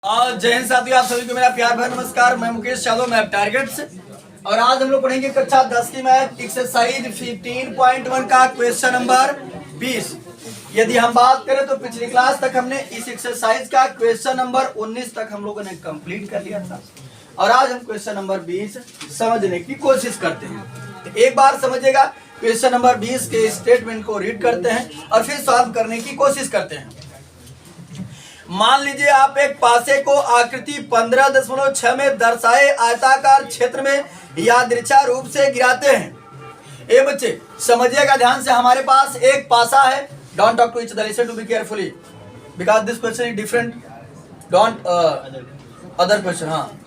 जय हिंद साथियों, आप सभी को मेरा प्यार भरा नमस्कार। मैं मुकेश यादव, मैं टारगेट से। और आज हम लोग पढ़ेंगे कक्षा 10 की मैथ एक्सरसाइज 15.1 का क्वेश्चन नंबर 20। यदि हम बात करें तो पिछली क्लास तक हमने इस एक्सरसाइज का क्वेश्चन नंबर 19 तक हम लोगों ने कंप्लीट कर लिया था और आज हम क्वेश्चन नंबर 20 समझने की कोशिश करते हैं। तो एक बार समझिएगा, क्वेश्चन नंबर 20 के स्टेटमेंट को रीड करते हैं और फिर सॉल्व करने की कोशिश करते हैं। मान लीजिए आप एक पासे को आकृति 15.6 में दर्शाए आयताकार क्षेत्र में यादृच्छा रूप से गिराते हैं। ए बच्चे समझिएगा ध्यान से, हमारे पास एक पासा है। Don't talk to each other, listen to be carefully because this question is different. Don't other question. हाँ,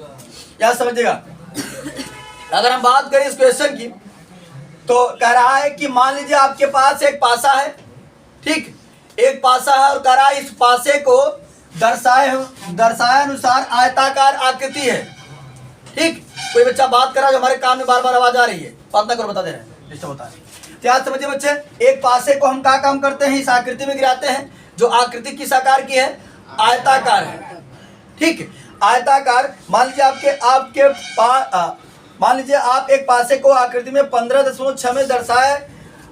क्या समझिएगा। अगर हम बात करें इस क्वेश्चन की तो कह रहा है कि मान लीजिए आपके पास एक पासा है, ठीक, एक पासा है और कह रहा है इस पासे को दर्शाए अनुसार आयताकार आकृति है। ठीक, कोई बच्चा बात कर रहा है जो हमारे कान में बार बार आवाज आ रही है, बात ना करो, बता दे रहे हैं, डिस्टर्ब होता है। याद समझिए बच्चे, एक पासे को हम क्या काम करते हैं, इस आकृति में गिराते हैं जो आकृति किस आकार की है, आयताकार है। ठीक, आयताकार। मान लीजिए आप एक पासे को आकृति में 15.6 में दर्शाए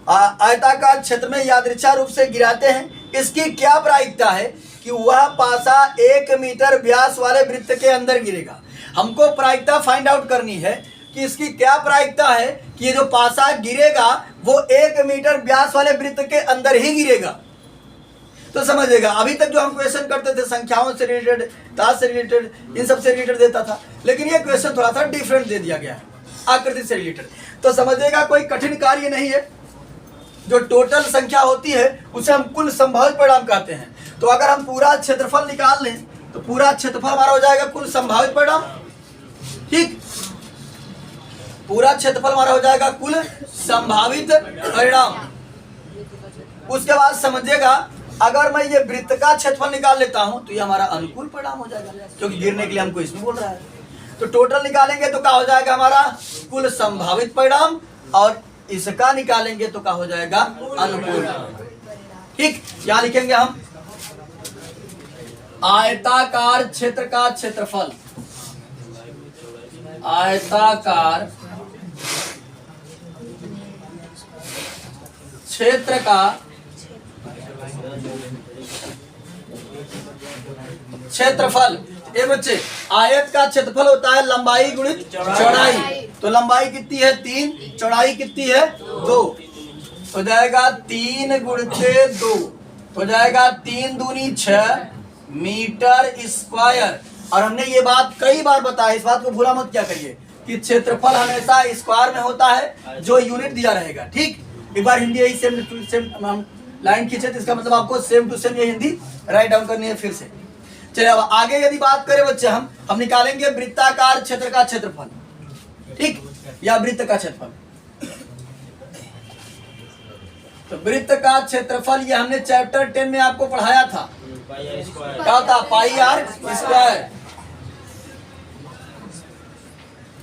आयताकार क्षेत्र में यादृच्छा रूप से गिराते हैं। इसकी क्या प्रायिकता है कि वह पासा 1 मीटर व्यास वाले वृत्त के अंदर गिरेगा। हमको प्रायिकता फाइंड आउट करनी है कि इसकी क्या प्रायिकता है कि ये जो पासा गिरेगा वो 1 मीटर व्यास वाले वृत्त के अंदर ही गिरेगा। तो समझिएगा, अभी तक जो हम क्वेश्चन करते थे संख्याओं से रिलेटेड, ताश से रिलेटेड, इन सब से रिलेटेड देता था, लेकिन ये क्वेश्चन थोड़ा सा डिफरेंट दे दिया गया है, आकृति से रिलेटेड। तो समझिएगा कोई कठिन कार्य नहीं है। जो टोटल संख्या होती है उसे हम कुल संभावित परिणाम कहते हैं। तो अगर हम पूरा क्षेत्रफल निकाल लें तो पूरा क्षेत्रफल हमारा हो जाएगा कुल संभावित परिणाम। ठीक, पूरा क्षेत्रफल हमारा हो जाएगा कुल संभावित परिणाम। उसके बाद समझिएगा, अगर मैं ये वृत्त का क्षेत्रफल निकाल लेता हूं तो ये हमारा अनुकूल परिणाम हो जाएगा, क्योंकि गिरने के लिए हमको इसमें बोल रहा है। तो टोटल निकालेंगे तो क्या हो जाएगा हमारा कुल संभावित परिणाम, और इसका निकालेंगे तो क्या हो जाएगा अनुकूल। ठीक, क्या लिखेंगे हम, आयताकार क्षेत्र का क्षेत्रफल, आयताकार क्षेत्र का क्षेत्रफल। ये बच्चे, आयत का क्षेत्रफल होता है लंबाई गुणित चौड़ाई। तो लंबाई कितनी है 3, चौड़ाई कितनी है 2, हो जाएगा 3 गुणित 2, हो जाएगा 3 दूनी 6 मीटर स्क्वायर। और हमने ये बात कई बार बताया, इस बात को भूला मत क्या करिए कि क्षेत्रफल हमेशा स्क्वायर में होता है जो यूनिट दिया रहेगा। ठीक, एक बार हिंदी यही सेम टू सेम लाइन खींचे तो इसका मतलब आपको सेम टू सेम ये हिंदी राइट डाउन करनी है फिर से। चलिए अब आगे यदि बात करें बच्चे, हम निकालेंगे वृत्ताकार क्षेत्र का क्षेत्रफल। ठीक, या वृत्त का क्षेत्रफल। तो वृत्त का क्षेत्रफल ये हमने चैप्टर 10 में आपको पढ़ाया था, क्या था, पाई आर स्क्वायर।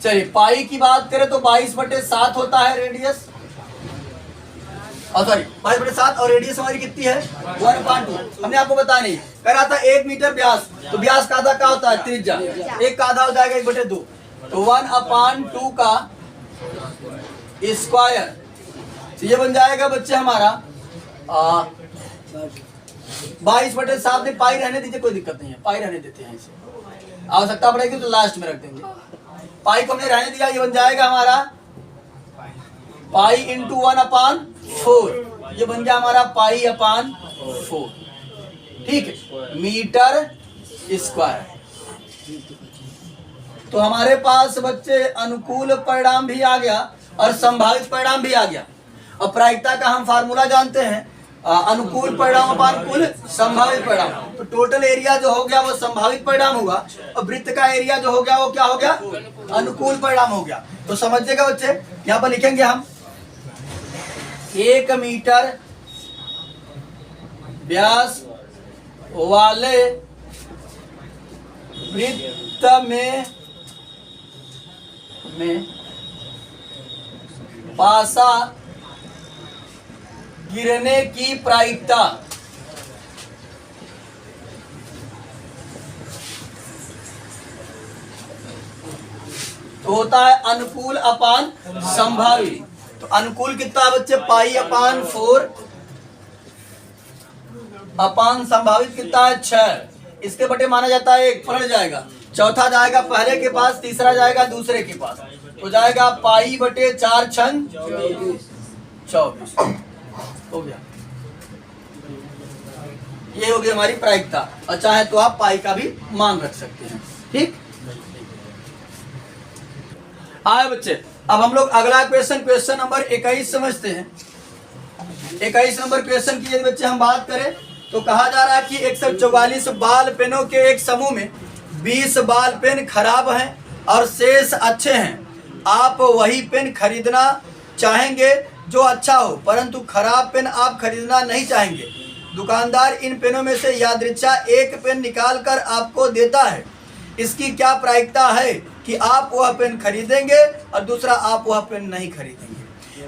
चलिए पाई की बात करें तो 22/7 होता है रेडियस, सॉरी 22/7, और रेडियस हमारी कितनी है 1/2। हमने आपको बताया नहीं, कह रहा था 1 मीटर व्यास, तो व्यास का आधा क्या होता है त्रिज्या, एक का आधा हो जाएगा 1/2, तो 1/2 का स्क्वायर। तो ये बन जाएगा बच्चे हमारा 22/7 में पाई रहने दीजिए, कोई दिक्कत नहीं है, पाई रहने देते हैं, इसे आवश्यकता पड़ेगी तो लास्ट में रख देंगे। पाई को हमने रहने दिया, ये बन जाएगा हमारा पाई इंटू 1/4, ये बन गया हमारा पाई/4। ठीक है, मीटर स्क्वायर। तो हमारे पास बच्चे अनुकूल परिणाम भी आ गया और संभावित परिणाम भी आ गया। और प्रायिकता का हम फार्मूला जानते हैं, अनुकूल परिणाम अपान कुल संभावित परिणाम। तो टोटल एरिया जो हो गया वो संभावित परिणाम हुआ, और वृत्त का एरिया जो हो गया वो क्या हो गया, अनुकूल परिणाम हो गया। तो समझिएगा बच्चे, यहाँ पर लिखेंगे हम 1 मीटर व्यास वाले वृत्त में पासा गिरने की प्रायिकता तो होता है अनुकूल अपान संभावित। तो अनुकूल कितना है बच्चे, पाई अपान 4 अपान संभावित कितना है 6। इसके बटे माना जाता है 1, पलट जाएगा, चौथा जाएगा पहले के पास, तीसरा जाएगा दूसरे के पास, तो जाएगा पाई बटे 4 छंग 24 हो गया। ये हो गई हमारी प्रायिकता, और चाहे तो आप पाई का भी मान रख सकते हैं। ठीक, आए बच्चे, अब हम लोग अगला क्वेश्चन नंबर 21 समझते हैं। 21 नंबर क्वेश्चन की यदि बच्चे हम बात करें तो कहा जा रहा है कि 144 बाल पेनों के एक समूह में 20 बाल पेन खराब हैं और शेष अच्छे हैं। आप वही पेन खरीदना चाहेंगे जो अच्छा हो, परंतु खराब पेन आप खरीदना नहीं चाहेंगे। दुकानदार इन पेनों में से यादृच्छा एक पेन निकाल कर आपको देता है। इसकी क्या प्रायिकता है कि आप वह पेन खरीदेंगे और दूसरा आप वह पेन नहीं खरीदेंगे।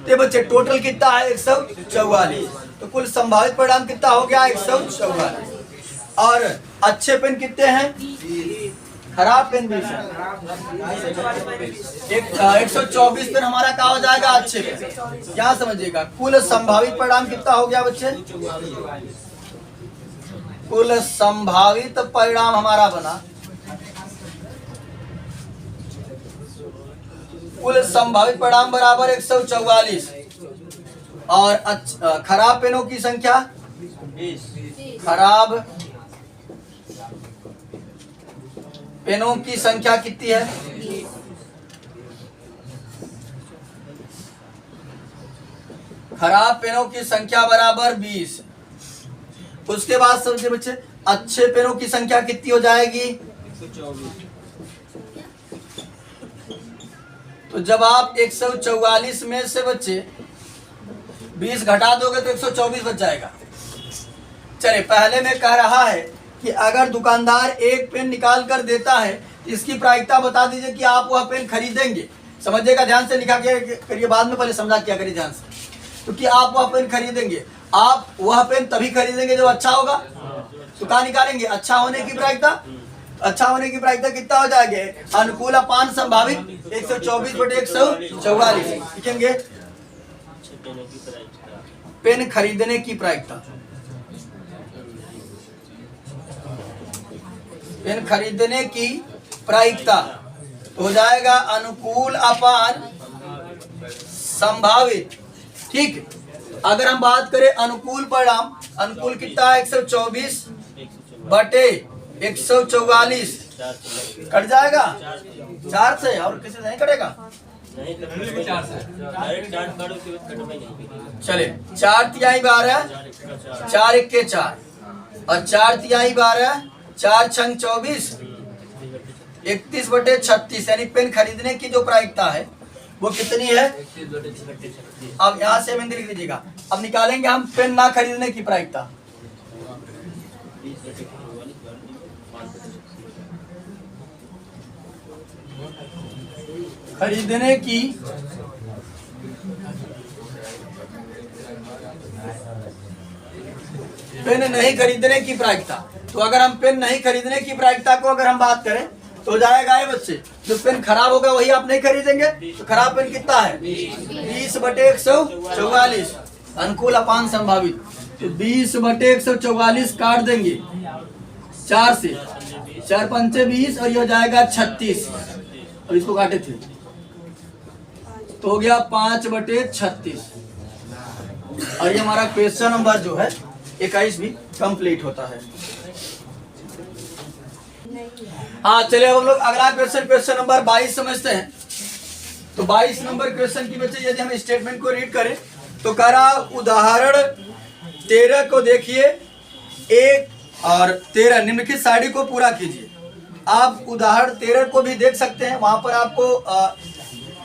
तो बच्चे टोटल कितना है 144, तो कुल संभावित परिणाम कितना हो गया 144। और अच्छे पेन कितने हैं, खराब पेन भी है 124 पेन हमारा क्या हो जाएगा अच्छे पेन। क्या समझिएगा, कुल संभावित परिणाम कितना हो गया बच्चे, कुल संभावित परिणाम हमारा बना, कुल संभावित परिणाम बराबर 144 और खराब पेनों की संख्या 20। खराब पेनों की संख्या कितनी है, खराब पेनों की संख्या बराबर 20। उसके बाद समझे बच्चे अच्छे पेनों की संख्या कितनी हो जाएगी 124। तो जब आप 144 में से बच्चे 20 घटा दोगे तो 124 बच जाएगा। चलिए, पहले में कह रहा है कि अगर दुकानदार एक पेन निकाल कर देता है तो इसकी प्रायिकता बता दीजिए कि आप वह पेन खरीदेंगे। समझिएगा, ध्यान से लिखा करिए, बाद में पहले समझा क्या करिए ध्यान से। तो कि आप वह पेन खरीदेंगे, आप वह पेन तभी खरीदेंगे जब अच्छा होगा। तो कहाँ निकालेंगे, अच्छा होने की प्रायिकता। अच्छा होने की प्रायिकता कितना हो जाएगा, अनुकूल अपान संभावित 124 बटे 144 लिखेंगे। पेन खरीदने की प्रायिकता, पेन खरीदने की प्रायिकता तो हो जाएगा अनुकूल अपान संभावित। ठीक, अगर हम बात करें अनुकूल परिणाम, अनुकूल कितना है 124 बटे 144 कट जाएगा 4 से, और किसी से नहीं कटेगा। चले 4 तिहाई 12, 4 1 4 और 4 तिहाई 12, 4 छंग 24, 31 बटे 36। यानी पेन खरीदने की जो प्रायिकता है वो कितनी है। अब यहाँ से बिंदु लिख लीजिएगा। अब निकालेंगे हम पेन ना खरीदने की प्रायिकता। खरीदने की पेन नहीं खरीदने की प्रायिकता, तो अगर हम पेन नहीं खरीदने की प्रायिकता को अगर हम बात करें तो जाएगा ये बच्चे, जो पेन खराब होगा वही आप नहीं खरीदेंगे। तो खराब पेन कितना है 20 बटे 144 अनुकूल अपान संभावित। तो 20 बटे 144 काट देंगे 4 से, 4 पंचे 20 और ये हो जाएगा 36। और इसको काटे थे तो हो गया 5 बटे 36। और ये हमारा क्वेश्चन नंबर जो है 21 भी कंप्लीट होता है। हाँ, चलिए अब हम लोग अगला क्वेश्चन नंबर 22 समझते हैं। तो 22 नंबर क्वेश्चन की बच्चे यदि हम स्टेटमेंट को रीड करें तो कह रहा उदाहरण 13 को देखिए, 1 और 13 निम्नलिखित सारणी को पूरा कीजिए। आप उदाहरण 13 को भी देख सकते हैं, वहां पर आपको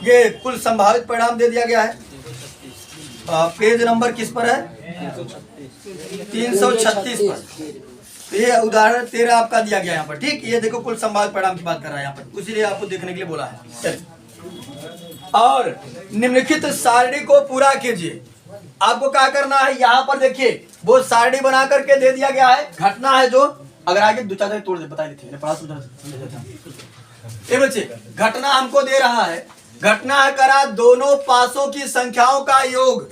ये कुल संभावित परिणाम दे दिया गया है। पेज नंबर किस पर है 336 पर। तो ये उदाहरण 13 आपका दिया गया यहाँ पर। ठीक, ये देखो कुल संभावित परिणाम की बात कर रहा है यहाँ पर, इसीलिए आपको देखने के लिए बोला है। चलिए, और निम्नलिखित सारणी को पूरा कीजिए। आपको क्या करना है, यहाँ पर देखिए वो सारणी बना करके दे दिया गया है, घटना है जो अगर आगे दो चार तोड़ दे बता देते हैं पढ़ा समझा ये बच्चे घटना हमको दे रहा है, घटना है करा दोनों पासों की संख्याओं का योग,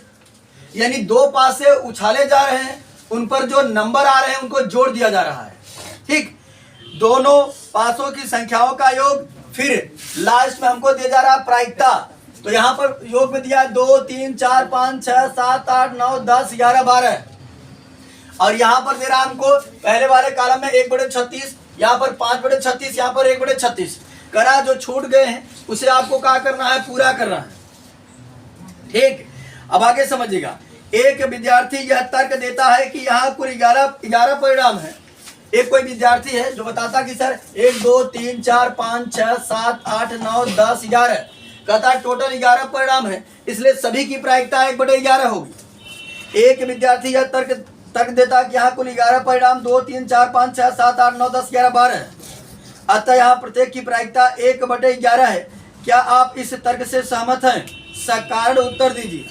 यानी दो पासे उछाले जा रहे हैं, उन पर जो नंबर आ रहे हैं उनको जोड़ दिया जा रहा है। ठीक, दोनों पासों की संख्याओं का योग, फिर लास्ट में हमको दिया जा रहा है प्रायिकता। तो यहाँ पर योग में दिया 2 3 4 5 6 7 8 9 10 11 12 और यहाँ पर दे रहा हमको पहले वाले कॉलम में 1/36, यहाँ पर 5/36, यहाँ पर 1/36 करा। जो छूट गए हैं उसे आपको क्या करना है, पूरा करना है। ठीक, अब आगे समझिएगा। एक विद्यार्थी यह तर्क देता है कि यहाँ कुल 11 परिणाम है। एक कोई विद्यार्थी है जो बताता कि सर 1 2 3 4 5 6 7 8 9 10 11 कहता है टोटल 11 परिणाम है, इसलिए सभी की प्रायिकता 1/11 होगी। एक विद्यार्थी यह तर्क देता है कि यहाँ कुल 11 परिणाम 2 3 4 5 6 7 8 9 10 11 12 है, अतः यहाँ प्रत्येक की प्रायिकता 1/11 है। क्या आप इस तर्क से सहमत हैं? सकारण उत्तर दीजिए।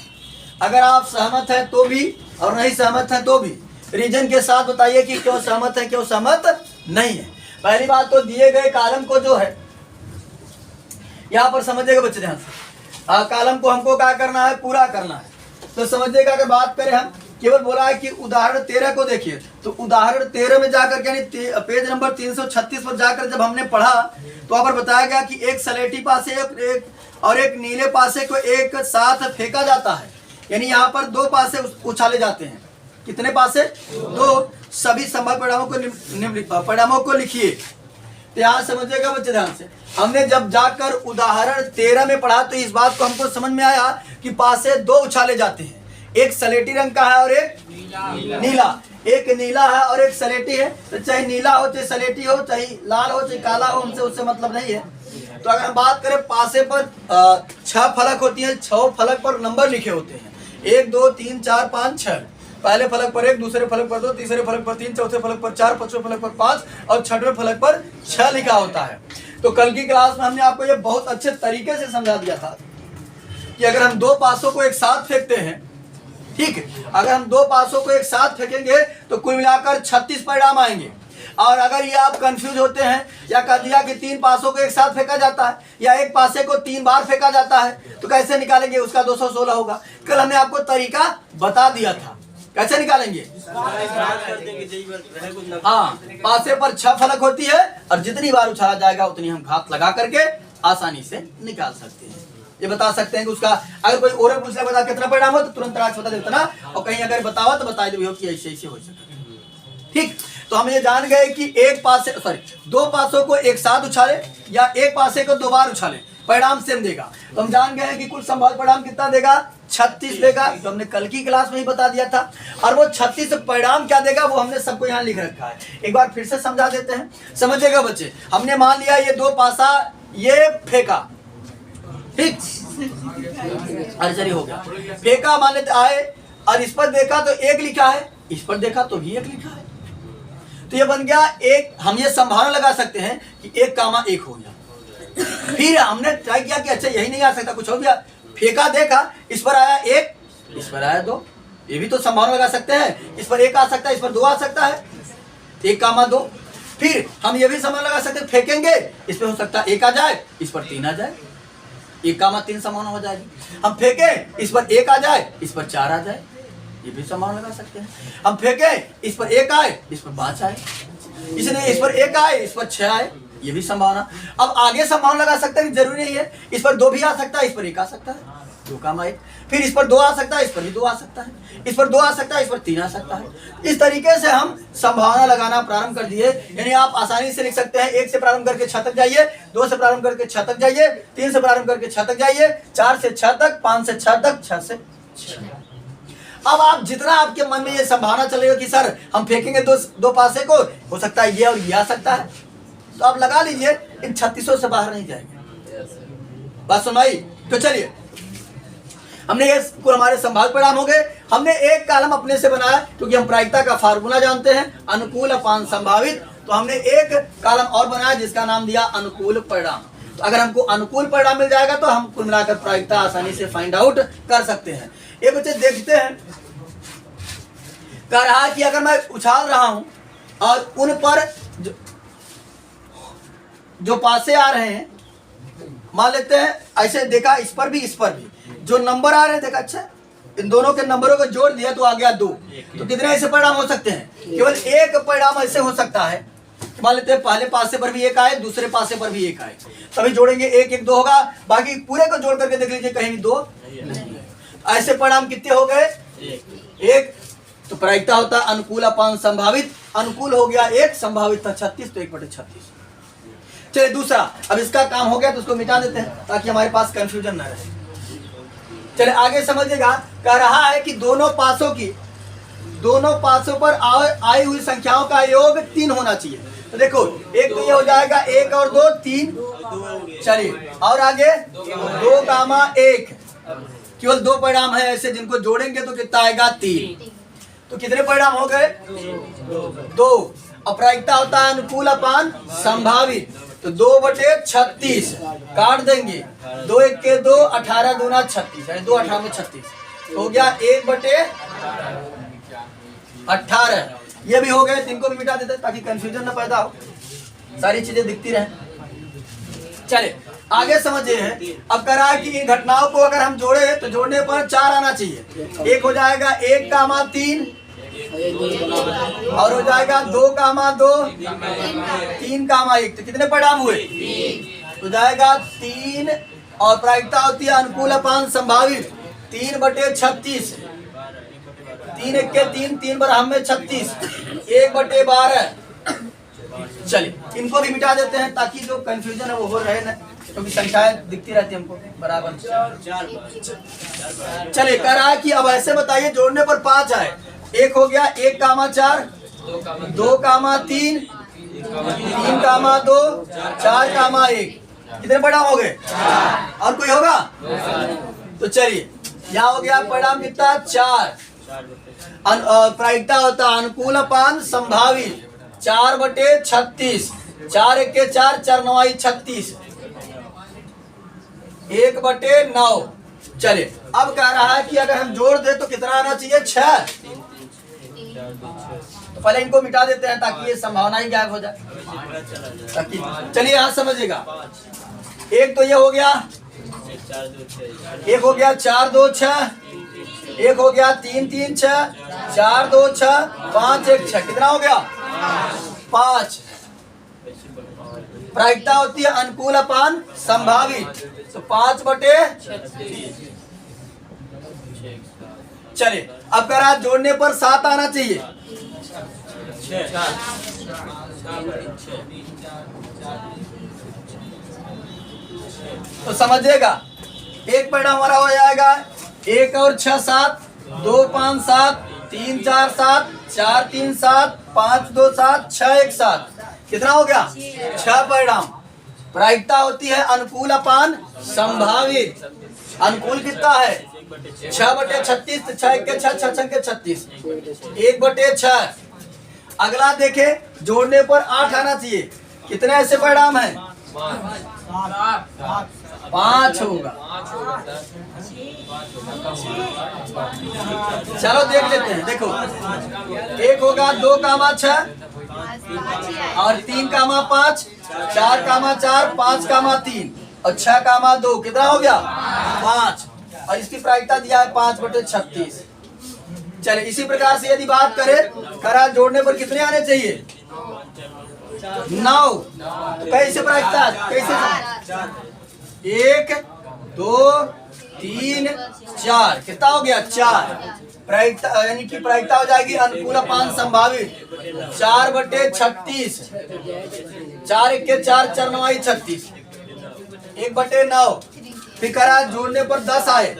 अगर आप सहमत हैं तो भी और नहीं सहमत हैं तो भी रीजन के साथ बताइए कि क्यों सहमत है क्यों सहमत नहीं है। पहली बात तो दिए गए कॉलम को जो है यहाँ पर समझिएगा बच्चे ध्यान से, कॉलम को हमको क्या करना है, पूरा करना है। तो समझिएगा अगर बात करें हम केवल बोला है कि उदाहरण 13 को देखिए, तो उदाहरण 13 में जाकर यानी पेज नंबर 336 पर जाकर जब हमने पढ़ा तो वहां पर बताया गया कि एक सलेटी पासे और एक नीले पासे को एक साथ फेंका जाता है, यानी यहाँ पर दो पासे उछाले जाते हैं। कितने पासे? दो। सभी संभव परिणामों को लिखिए। तो यहाँ समझिएगा बच्चे ध्यान से, हमने जब जाकर उदाहरण 13 में पढ़ा तो इस बात को हमको समझ में आया कि पासे दो उछाले जाते हैं, एक सलेटी रंग का है और एक नीला। एक नीला है और एक सलेटी है, तो चाहे नीला हो चाहे सलेटी हो चाहे लाल हो चाहे काला हो, उनसे उससे मतलब नहीं है। तो अगर हम बात करें पासे पर 6 फलक होती हैं, 6 फलक पर नंबर लिखे होते हैं 1 2 3 4 5 6। पहले फलक पर 1, दूसरे फलक पर 2, तीसरे फलक पर 3, चौथे फलक पर 4, पांचवें फलक पर 5 और छठवें फलक पर 6 लिखा होता है। तो कल की क्लास में हमने आपको ये बहुत अच्छे तरीके से समझा दिया था कि अगर हम दो पासों को एक साथ फेंकते हैं, ठीक, अगर हम दो पासों को एक साथ फेंकेंगे तो कुल मिलाकर 36 परिणाम आएंगे। और अगर ये आप कंफ्यूज होते हैं या कह दिया कि 3 पासों को एक साथ फेंका जाता है या एक पासे को 3 बार फेंका जाता है तो कैसे निकालेंगे, उसका 216 होगा। कल हमने आपको तरीका बता दिया था, कैसे निकालेंगे। हाँ, पासे पर 6 फलक होती है और जितनी बार उछाला जाएगा उतनी हम घात लगा करके आसानी से निकाल सकते हैं। ये बता सकते हैं कि उसका अगर कोई और पूछ ले बता कितना परिणाम हो तो तुरंत राज बता देता ना, और कहीं अगर बतावा तो बता दे कि ऐसे ऐसे हो सकता है। ठीक, तो हम ये जान गए कि दो पासों को एक साथ उछाले या एक पासे को 2 बार उछाले परिणाम सेम देगा। तो हम जान गए कि कुल संभावित परिणाम कितना देगा, 36 देगा। तो हमने कल की क्लास में ही बता दिया था। और वो 36 परिणाम क्या देगा वो हमने सबको यहाँ लिख रखा है, एक बार फिर से समझा देते हैं, समझिएगा बच्चे। हमने मान लिया ये 2 पासा ये फेंका, ठीक, अरे हो गया, फेंका मान लेते आए और इस पर देखा तो 1 लिखा है, इस पर देखा तो भी 1 लिखा है, तो ये बन गया 1। हम ये संभावना लगा सकते हैं कि 1,1 हो गया। फिर हमने ट्राई किया कि अच्छा यही नहीं आ सकता, कुछ हो गया, फेंका देखा, इस पर आया 1, इस पर आया 2, ये भी तो संभावना लगा सकते हैं, इस पर 1 आ सकता है, इस पर 2 आ सकता है, 1,2। फिर हम ये भी संभावना लगा सकते हैं, फेंकेंगे इस पर हो सकता है 1 आ जाए, इस पर 3 आ जाए, 1,3 संभावना हो जाएगी। हम फेंके इस पर 1 आ जाए, इस पर 4 आ जाए, ये भी संभावना लगा सकते हैं। हम फेंके इस पर 1 आए, इस पर 5 आए, इसलिए इस पर 1 आए, इस पर 6 आए, ये भी संभावना। अब आगे संभावना लगा सकते हैं, जरूरी नहीं है इस पर 2 भी आ सकता है, इस पर 1 आ सकता है, 2,1। फिर इस पर 2 आ सकता है, इस पर भी 2 आ सकता है, इस पर 2 आ सकता है, इस पर 3 आ सकता है। इस तरीके से हम संभावना लगाना प्रारंभ कर दिए। यानी आप आसानी से लिख सकते हैं 1 से प्रारंभ करके 6 तक जाइए, 2 से प्रारंभ करके 6 तक जाइए, 3 से प्रारंभ करके 6 तक जाइए, 4 से 6 तक, 5 से 6 तक, 6 से 6। अब आप जितना आपके मन में ये संभावना चलेगा कि सर हम फेंकेंगे दो पासे को, हो सकता है ये और ये आ सकता है, तो आप लगा लीजिए, इन 3600 से बाहर नहीं जाएंगे। बात सुनाई? तो चलिए, हमने ये हमारे संभावित परिणाम हो गए। हमने एक कॉलम अपने से बनाया क्योंकि हम प्रायिकता का फार्मूला जानते हैं, अनुकूल अपान संभावित। तो हमने एक कॉलम और बनाया जिसका नाम दिया अनुकूल परिणाम। तो अगर हमको अनुकूल परिणाम मिल जाएगा तो हम कुल मिलाकर प्रायिकता आसानी से फाइंड आउट कर सकते हैं। ये बच्चे देखते हैं, कह रहा कि अगर मैं उछाल रहा हूं और उन पर जो पासे आ रहे हैं, मान लेते हैं ऐसे देखा, इस पर भी जो नंबर आ रहे हैं देखा, अच्छा इन दोनों के नंबरों को जोड़ दिया तो आ गया 2। तो कितने ऐसे परिणाम हो सकते हैं? केवल एक परिणाम ऐसे हो सकता है, मान लेते हैं पहले पासे पर भी एक आए, दूसरे पासे पर भी एक आए, तभी जोड़ेंगे 1 1 2 होगा। बाकी पूरे को जोड़ करके देख लीजिए, कहीं भी 2 नहीं। ऐसे परिणाम कितने हो गए? 1। तो प्रायिकता होता है अनुकूल अपान संभावित, अनुकूल हो गया 1, संभावित था 36, तो 1/36। चलिए दूसरा, अब इसका काम हो गया तो उसको मिटा देते हैं ताकि हमारे पास कंफ्यूजन ना रहे। चलिए आगे समझिएगा, कह रहा है कि दोनों पासों पर आई हुई संख्याओं का योग 3 होना चाहिए। तो देखो, एक तो ये हो जाएगा 1 और 2 3। चलिए और आगे 2 कामा 1, केवल 2 परिणाम है ऐसे जिनको जोड़ेंगे तो कितना आएगा? 3। तो कितने परिणाम हो गए? 2। अप्रायिकता होता है अनुकूल अपान संभावित, तो 2/36 काट देंगे, 2 1 के 2, 18 दूना 36, 2 18 में 36 हो गया 1/18। ये भी हो गए, 3 को भी मिटा देते ताकि कंफ्यूजन ना पैदा हो, सारी चीजें दिखती रहे। चले आगे समझिए हैं। अब कह रहा है कि इन घटनाओं को अगर हम जोड़े तो जोड़ने पर 4 आना चाहिए। एक हो जाएगा 1 कामा 3, और हो जाएगा 2 कामा 2, 3 कामा 1। तो कितने परिणाम हुए? हो जाएगा 3। और प्रायिकता होती है अनुकूल अपान संभावित, 3/36, 3 1 के 3, 3 बराबर में 36, 1/12। चलिए इनको भी मिटा देते हैं ताकि जो कंफ्यूजन है वो हो रहे ना, क्योंकि संख्याएं दिखती रहती है हमको बराबर। चलिए कह रहा है कि अब ऐसे बताइए जोड़ने पर 5 आए। एक हो गया 1 कामा 4, 2 कामा 3, 3 कामा 2, 4 कामा 1। कितने परिणाम हो गए? और कोई होगा? तो चलिए यहाँ हो गया परिणाम कितना? 4। प्रायिकता होता है अनुकूल अपान संभावित, 4/36, 4 1 के 4, 4 9 36, 1/9। चलिए अब कह रहा है कि अगर हम जोड़ दे तो कितना आना चाहिए? 6। तो पहले इनको मिटा देते हैं ताकि ये संभावना ही गायब हो जाए। चलिए यहाँ समझिएगा, एक तो ये हो गया, एक हो गया 4 2 6, एक हो गया 3 3 6, 4 2 6, 5 1 6। कितना हो गया? 5। प्रायिकता होती है अनुकूल अपान संभावित, तो 5/36। चलिए अब कह रहा है जोड़ने पर 7 आना चाहिए। तो समझिएगा, एक परिणाम हमारा हो जाएगा 1 और 6 7, 2 5 7, 3 4 7, 4 3 7, 5 2 7, 6 1 7। कितना हो गया? 6 परिणाम। प्रायिकता होती है अनुकूल अपान संभावित, अनुकूल कितना है? 6/36, 6 1 के 6, 6 के 36, 1/6। अगला देखे, जोड़ने पर 8 आना चाहिए। कितने ऐसे परिणाम हैं? 5 होगा। चलो देख लेते हैं। देखो, एक होगा 2 कामा 6, और 3 कामा 5, 4 कामा 4, 5 कामा 3, और 6 कामा 2। कितना हो गया? 5। और इसकी प्रायिकता दिया है 5/36। चलिए इसी प्रकार से यदि बात करें, करा जोड़ने पर कितने आने चाहिए? 9। तो कैसे प्रायिकता? कैसे? 1 2 3 4। कितना हो गया? 4। प्रायिकता यानी कि प्रायिकता हो जाएगी अनुकूल अपान संभावित, 4/36, 4 1 के 4, 4 9 36, 1/9। फिर करा जोड़ने पर 10 आए।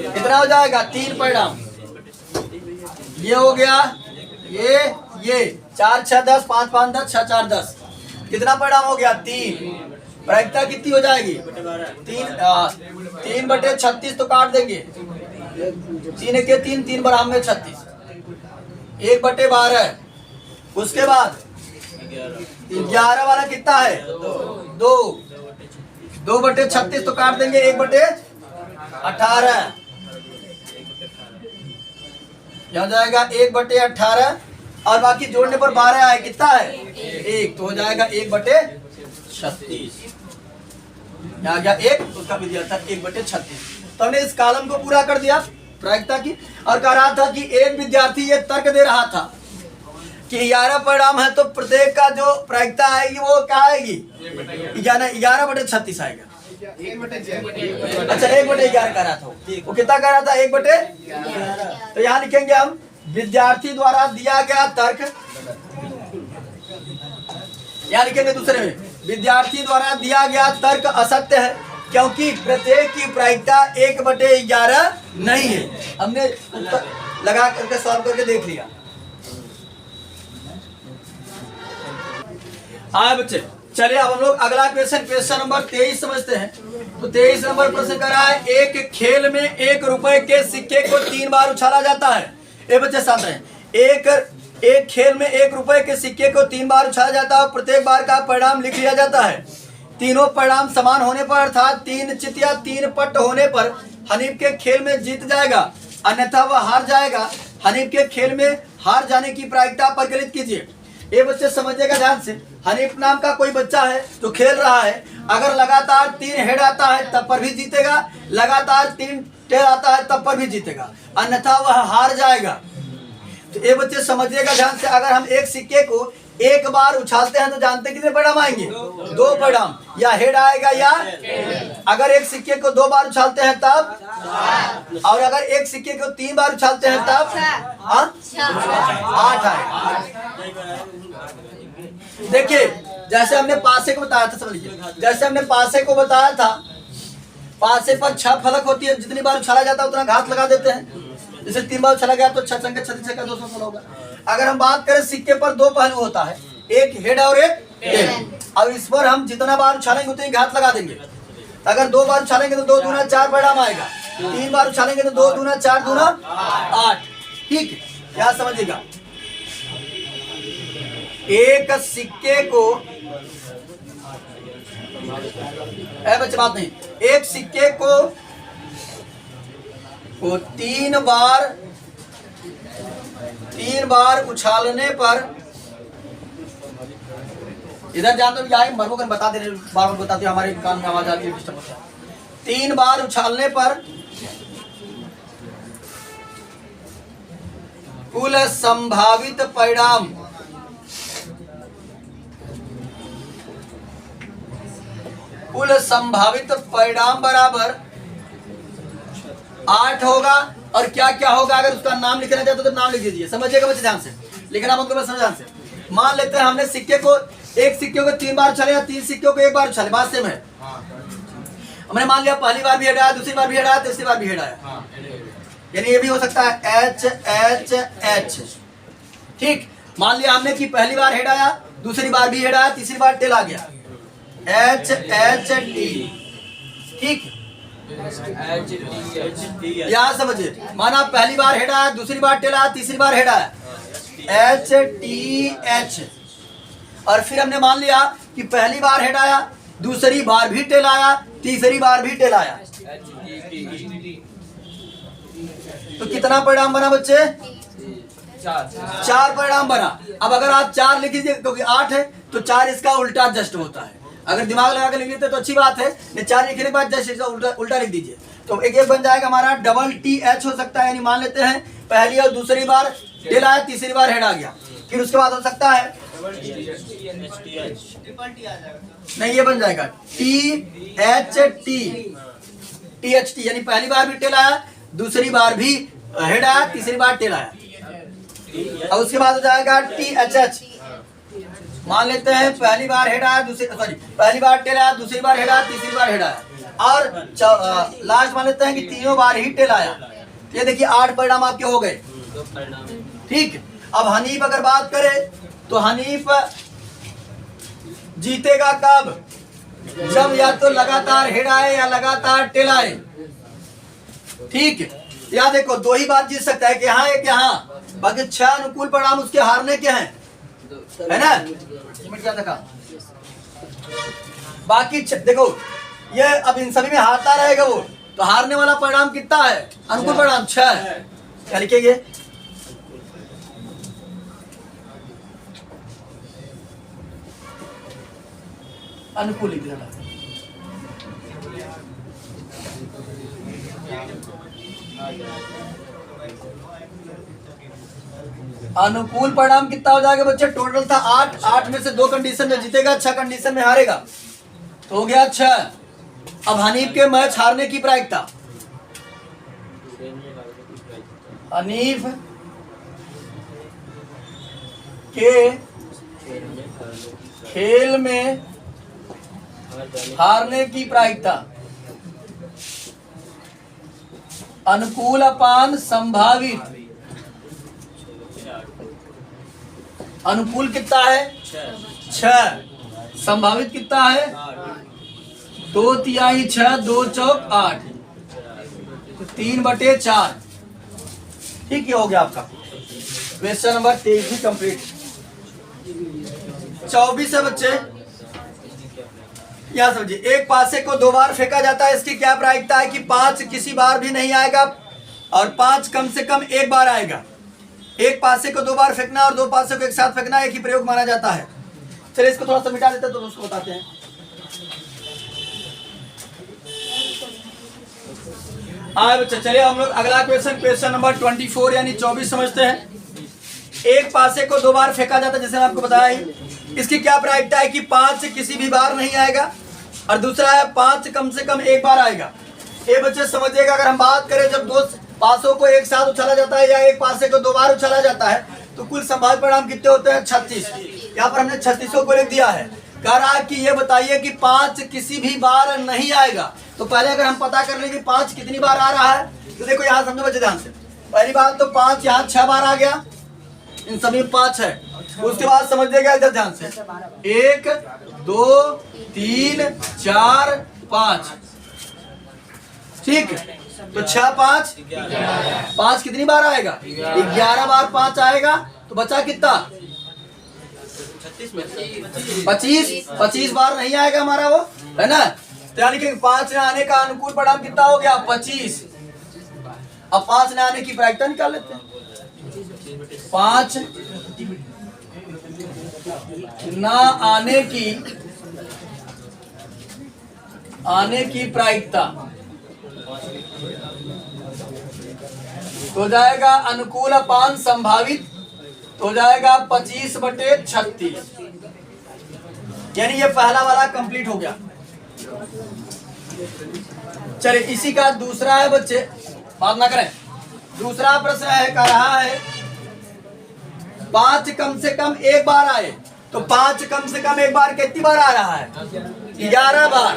कितना हो जाएगा? 3 परिणाम। ये हो गया, ये 4 6 10, 5 5 10, 6 4 10। कितना परिणाम हो गया? 3। प्रायिकता कितनी हो जाएगी? 3/36 तो काट देंगे, 3 1 के 3, 3 बराबर में 36, 1/12। उसके बाद 11 वाला कितना है? 2। 2/36 तो काट देंगे, 1/18। यहाँ जाएगा 1/18 और बाकी जोड़ने पर 12 आए, कितना है 1, तो हो जाएगा 1/36। यहाँ गया 1, उसका भी दिया था 1/36। तो हमने इस कॉलम को पूरा कर दिया प्रायिकता की, और कह रहा था कि एक विद्यार्थी ये तर्क दे रहा था कि 11 परिणाम है तो प्रत्येक का जो प्रायिकता आएगी वो क्या आएगी 11/36 आएगा। अच्छा 1/11 कह रहा था वो कितना कह रहा था 1/11। तो यहाँ लिखेंगे हम विद्यार्थी द्वारा दिया गया तर्क, यहाँ लिखेंगे दूसरे में विद्यार्थी द्वारा दिया गया तर्क असत्य है क्योंकि प्रत्येक की प्रायिकता 1/11 नहीं है। हमने लगा करके सॉल्व करके देख लिया। हाँ बच्चे चलिए अब हम लोग अगला क्वेश्चन नंबर 23 समझते हैं। तो 23 नंबर प्रश्न कर रहा है, एक खेल में 1 रुपए के सिक्के को 3 बार उछाला जाता है। ये बच्चे साथ हैं, एक खेल में 1 रुपए के सिक्के को 3 बार उछाला जाता है, प्रत्येक बार का परिणाम लिख लिया जाता है। तीनों परिणाम समान होने पर अर्थात 3 चित या 3 पट होने पर हनीफ के खेल में जीत जाएगा, अन्यथा वह हार जाएगा। हनीफ के खेल में हार जाने की प्रायिकता परिकलित कीजिए। ये बच्चे समझिएगा ध्यान से, हनीफ नाम का कोई बच्चा है जो खेल रहा है, अगर लगातार 3 हेड आता है तब पर भी जीतेगा, लगातार 3 टेल आता है तब पर भी जीतेगा, अन्यथा वह हार जाएगा। तो ये बच्चे समझिएगा ध्यान से, अगर हम एक सिक्के को एक बार उछालते हैं तो जानते कितने परिणाम आएंगे 2 परिणाम, या हेड आएगा या अगर एक सिक्के को 2 बार उछालते हैं तब, और अगर एक सिक्के को 3 बार उछालते हैं तब 8 आएगा। देखिए जैसे हमने पासे को बताया था, समझ लीजिए जैसे हमने पासे को बताया था, पासे पर 6 फलक होती है, जितनी बार उछाला जाता है उतना घात लगा देते हैं। जैसे 3 बार उछाला गया तो 6 संख्या 36 का 216 होगा। अगर हम बात करें सिक्के पर 2 पहलू होता है, एक हेड और एक टेल, और इस पर हम जितना बार उछालेंगे उतनी घात लगा देंगे। अगर 2 बार उछालेंगे तो 2 दूना 4 परिणाम आएगा, 3 बार उछालेंगे तो 2 दूना 4 दूना 8। ठीक है, क्या समझिएगा, एक सिक्के को बच्चे बात नहीं, एक सिक्के को 3 बार उछालने पर, इधर जान दो मरमो कर बता दे, बार बताते हमारे कान में आवाज आती है, डिस्टर्ब होता है। 3 बार उछालने पर कुल संभावित परिणाम बराबर 8 होगा। और क्या क्या होगा, अगर उसका नाम लिखना चाहते तो नाम लिख दीजिए। समझिएगा बच्चे ध्यान से, लिखना मत करो, ध्यान से। मान लेते हैं हमने सिक्के को, एक सिक्के को 3 बार उछाले या 3 सिक्कों को 1 बार उछाले, बात सेम है। हमने मान लिया पहली बार भी हेड आया, दूसरी बार भी हेड आया, तीसरी बार भी हेड आया, यानी ये भी हो सकता है एच एच एच। ठीक, मान लिया हमने कि पहली बार हेड आया, दूसरी बार भी हेड आया, तीसरी बार टेल आ गया, एच एच टी। ठीक, यहाँ समझिए, माना पहली बार हेड आया, दूसरी बार टेल आया, तीसरी बार हेड आया, एच टी एच। और फिर हमने मान लिया कि पहली बार हेड आया, दूसरी बार भी टेल आया, तीसरी बार भी टेल आया, तो कितना परिणाम बना बच्चे 4 परिणाम बना। अब अगर आप 4 लिख लीजिए क्योंकि 8 है तो 4 इसका उल्टा जस्ट होता है। अगर दिमाग लगा कर लिख लेते तो अच्छी बात है, 4 लिखने के बाद जस्ट इसका उल्टा लिख दीजिए, तो एक बन जाएगा हमारा डबल टी एच हो सकता है। यानी मान लेते हैं पहली और दूसरी बार टेल आया, तीसरी बार हेड आ गया, फिर उसके बाद हो सकता है नहीं, ये बन जाएगा टी एच टी, यानी पहली बार भी टेल आया, दूसरी बार भी हेड आया, तीसरी बार टेल आया, और उसके बाद हो जाएगा टी एच एच। मान लेते हैं पहली बार हेड आया, पहली बार टेल आया, दूसरी बार हेड आया, तीसरी बार हेड आया, और लास्ट मान लेते हैं कि 3 बार ही टेल आया। ये देखिए 8 परिणाम आपके हो गए। ठीक, अब हनीफ अगर बात करें तो हनीफ जीतेगा कब, जब या तो लगातार हेड आए या लगातार टेल आए। ठीक, या देखो 2 ही बार जीत सकता है कि यहाँ एक यहाँ, बाकी 6 अनुकूल परिणाम उसके हारने के हैं, है ना। क्या देखा, बाकी देखो ये अब इन सभी में हारता रहेगा वो, तो हारने वाला परिणाम कितना है, अनुकूल परिणाम 6 है। क्या लिखेंगे अनुकूल लिख देना। अनुकूल परिणाम कितना हो जाएगा बच्चे? टोटल था 8, 8 में से 2 कंडीशन में जीतेगा, 6 कंडीशन में हारेगा, तो हो गया 6। अब हनीफ के मैच हारने की प्रायिकता, हनीफ के खेल में हारने की प्रायिकता अनुकूल अपान संभावित, अनुकूल कितना है? 6, संभावित कितना है? 2 तिहाई 6, 2 चौक 8, 3/4। ठीक है, हो गया आपका क्वेश्चन नंबर 23 भी कंप्लीट। 24 है बच्चे, यहाँ समझिए, एक पासे को 2 बार फेंका जाता है, इसकी क्या प्रायिकता है कि 5 किसी बार भी नहीं आएगा और 5 कम से कम 1 बार आएगा। एक पासे को 2 बार फेंकना और 2 पासे को एक साथ फेंकना एक ही प्रयोग माना जाता है। चलिए इसको थोड़ा सा मिटा देते हैं तो उसको बताते हैं। आए बच्चे, चलिए हम लोग अगला क्वेश्चन नंबर 24 यानी 24 समझते हैं। एक पासे को 2 बार फेंका जाता है, जैसे मैं आपको बताया, इसकी क्या प्रायिकता है कि 5 किसी भी बार नहीं आएगा और दूसरा है 5 कम से कम 1 बार आएगा। ये बच्चे समझिएगा, अगर हम बात करें जब 2 पासों को एक साथ उछाला जाता है या एक पासे को 2 बार उछाला जाता है तो कुल संभावित परिणाम कितने होते हैं? 36। यहाँ पर हमने 36 को लिख दिया है। कह रहा है कि ये बताइए कि 5 किसी भी बार नहीं आएगा। तो पहले अगर हम पता कर लें कि 5 कितनी बार आ रहा है, तो देखो यहाँ समझो बच्चे ध्यान से। पहली बात तो 5 यहाँ 6 बार आ गया, इन सभी 5 है। उसके बाद समझिएगा इधर ध्यान से, 1 2 3 4 5, ठीक। तो 6 5 5 कितनी बार आएगा? 11 बार 5 आएगा। तो बचा कितना? 25 बार नहीं आएगा हमारा वो, है ना। तो यानी कि 5 ने आने का अनुकूल परिणाम कितना हो गया? 25। अब 5 ने आने की प्रायिकता निकाल लेते हैं। 5 ना आने की प्रायिकता तो जाएगा अनुकूल अपान संभावित, तो जाएगा 25/36। यानी ये पहला वाला कंप्लीट हो गया। चलिए इसी का दूसरा है बच्चे, बात ना करें। दूसरा प्रश्न है, कह रहा है 5 कम से कम 1 बार आए। तो 5 कम से कम 1 बार कितनी बार आ रहा है? 11 बार,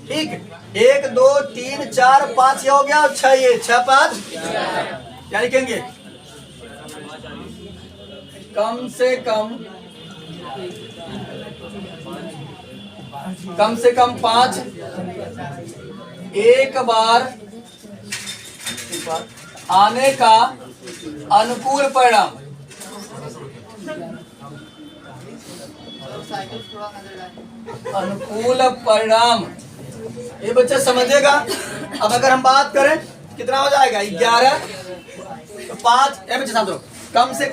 ठीक। 1 2 3 4 5 ये हो गया और 6 ये 6 5 क्या लिखेंगे? कम से कम 5 1 बार आने का अनुकूल परिणाम ये बच्चे समझिएगा। अब अगर हम बात करें कितना हो जाएगा? 11 तो 5 बच्चे समझो, कम से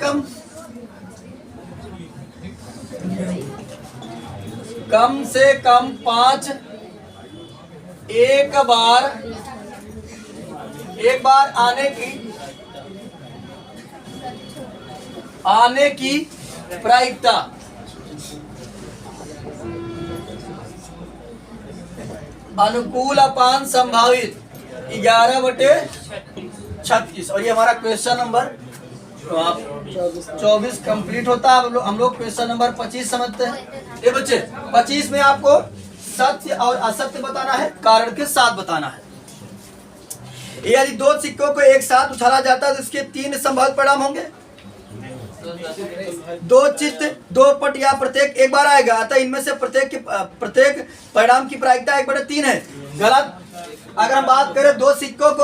कम 5 एक बार आने की प्रायिकता अनुकूल अपान संभावित 11/36। और ये हमारा क्वेश्चन नंबर 24 कंप्लीट होता है। हम लोग क्वेश्चन नंबर 25 समझते हैं। ये बच्चे 25 में आपको सत्य और असत्य बताना है, कारण के साथ बताना है। यदि 2 सिक्कों को एक साथ उछाला जाता है तो इसके 3 संभावित परिणाम होंगे। 2 चित्त 2 पट या प्रत्येक 1 बार आएगा। अतः इनमें से प्रत्येक परिणाम की प्रायिकता 1/3 है। गलत। अगर हम बात करें 2 सिक्कों को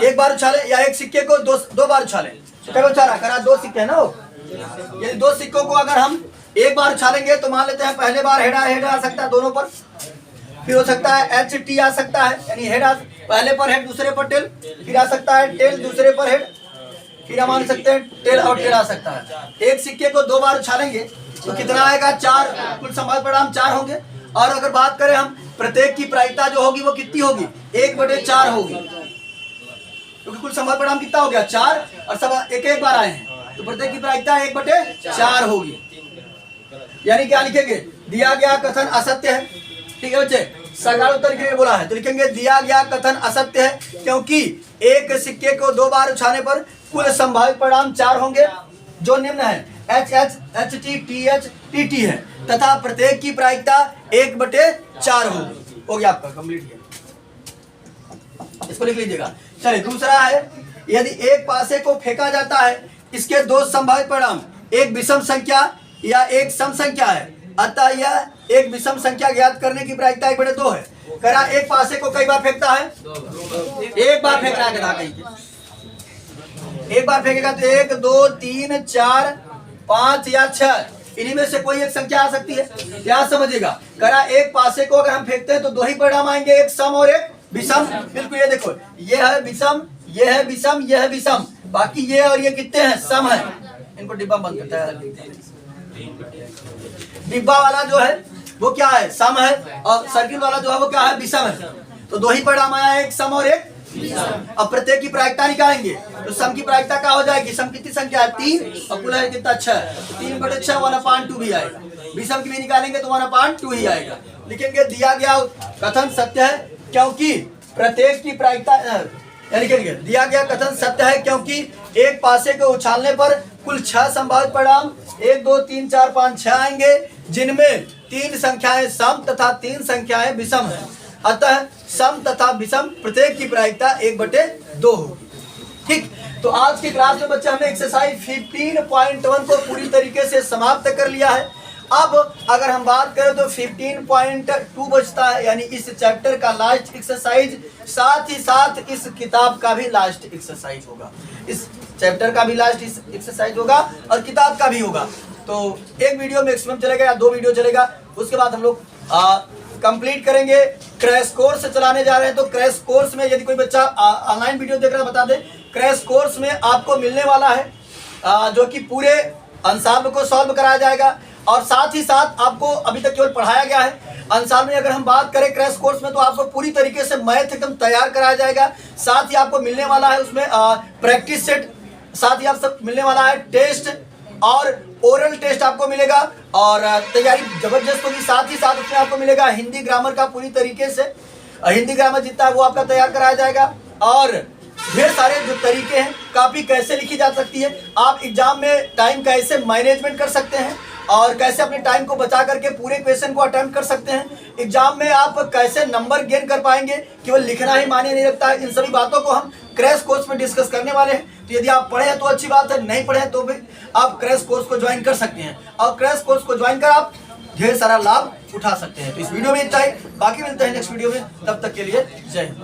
1 बार उछाले या एक सिक्के को 2 बार उछाले, कब उछाला करा? 2 सिक्के है ना। यदि 2 सिक्कों को अगर हम 1 बार उछालेंगे तो मान लेते हैं पहले बार हेड आ सकता है दोनों पर, फिर हो सकता है HT आ सकता है, यानी हेड पहले पर हेड दूसरे पर टेल, फिर आ सकता है टेल दूसरे पर हेड, फिर हम मान सकते हैं टेल और टेल आ सकता है। एक सिक्के को 2 बार उछालेंगे तो कितना आएगा 4, कुल संभावित परिणाम 4 होंगे। और अगर बात करें हम प्रत्येक की प्रायिकता जो होगी वो कितनी होगी 1/4 होगी, क्योंकि कुल संभावित परिणाम कितना हो गया 4 और सब एक बार आए हैं, तो प्रत्येक की प्रायिकता 1/4 होगी। यानी क्या लिखेंगे, दिया गया कथन असत्य है। ठीक है बच्चे, सकाल उत्तर के लिए बोला है तो लिखेंगे दिया गया कथन असत्य है, क्योंकि एक सिक्के को 2 बार उछालने पर कुल संभावित परिणाम 4 होंगे, जो निम्न है HH, HT, TH, TT है, तथा प्रत्येक की प्रायिकता 1/4 होगी। हो गया आपका कंप्लीट, इसको लिख लीजिएगा। चलिए दूसरा है, यदि एक पासे को फेंका जाता है, इसके 2 संभावित परिणाम, एक विषम संख्या या एक सम संख्या है, अतः यह एक विषम संख्या ज्ञात करने की प्रायिकता 1/2 है। करा एक पासे को कई बार फेंकता है, एक बार फेंक रहा है, कहीं एक बार फेंकेगा तो 1, 2, 3, 4, 5 या 6, इन्हीं में से कोई एक संख्या आ सकती है। क्या समझिएगा, करा एक पासे को अगर हम फेंकते हैं तो 2 ही परिणाम आएंगे, एक सम और एक विषम। बिल्कुल, ये देखो, ये है विषम, ये है विषम, ये है विषम, बाकी ये और ये कितने हैं, सम है। इनको डिब्बा बंद करता है, डिब्बा वाला जो है वो क्या है, सम है, और सर्किल वाला जो है वो क्या है, विषम है। तो 2 ही परिणाम आया, एक सम और एक। अब प्रत्येक की प्रायिकता निकालेंगे तो सम की प्रायिकता क्या हो जाएगी, सम कितनी संख्या है 3 और कुल है कितना 6, 3/6 1/2 भी आएगा। विषम की भी निकालेंगे तो 1/2 ही आएगा। लिखेंगे दिया गया कथन सत्य है, क्योंकि प्रत्येक की प्रायिकता, लिखेंगे दिया गया कथन सत्य है क्योंकि एक पासे को उछालने पर कुल 6 संभावित परिणाम 1, 2, 3, 4, 5, 6 आएंगे, जिनमें 3 संख्याएं सम तथा 3 संख्याएं विषम है। अतः सम तथा विषम प्रत्येक की प्रायिकता 1/2 होगी। ठीक, तो आज की क्लास में बच्चे हमने एक्सरसाइज 15.1 को पूरी तरीके से समाप्त कर लिया है। अब अगर हम बात करें तो 15.2 बचता है, यानी इस चैप्टर का लास्ट एक्सरसाइज, साथ ही साथ इस किताब का भी लास्ट एक्सरसाइज होगा। इस चैप्टर का भी लास्ट एक्सरसाइज होगा और किताब का भी होगा। तो एक वीडियो मैक्सिमम चलेगा या 2 वीडियो चलेगा, उसके बाद हम लोग कंप्लीट करेंगे। क्रैश कोर्स चलाने जा रहे हैं, तो क्रैश कोर्स में यदि कोई बच्चा ऑनलाइन वीडियो देख रहा है बता दे, क्रैश कोर्स में आपको मिलने वाला है जो कि पूरे अंसाम्बल को सॉल्व कराया जाएगा, और साथ ही साथ आपको अभी तक केवल पढ़ाया गया है। अंसाम्बल में अगर हम बात करें क्रैश कोर्स में, तो आपको पूरी तरीके से मैथ एकदम तैयार कराया जाएगा। साथ ही आपको मिलने वाला है उसमें प्रैक्टिस सेट, साथ ही आप सब मिलने वाला है टेस्ट और ओरल टेस्ट आपको मिलेगा, और तैयारी जबरदस्त होगी। साथ ही साथ उसमें आपको मिलेगा हिंदी ग्रामर का पूरी तरीके से, हिंदी ग्रामर जितना है वो आपका तैयार कराया जाएगा, और ढेर सारे जो तरीके हैं, कॉपी कैसे लिखी जा सकती है, आप एग्जाम में टाइम कैसे मैनेजमेंट कर सकते हैं, और कैसे अपने टाइम को बचा करके पूरे क्वेश्चन को अटेम्प्ट कर सकते हैं, एग्जाम में आप कैसे नंबर गेन कर पाएंगे, केवल लिखना ही मायने नहीं रखता है। इन सभी बातों को हम क्रैश कोर्स में डिस्कस करने वाले हैं। तो यदि आप पढ़े हैं तो अच्छी बात है, नहीं पढ़े हैं तो भी आप क्रैश कोर्स को ज्वाइन कर सकते हैं, और क्रैश कोर्स को ज्वाइन कर आप ढेर सारा लाभ उठा सकते हैं। तो इस वीडियो में इतना ही, बाकी मिलते हैं नेक्स्ट वीडियो में, तब तक के लिए जय हिंद।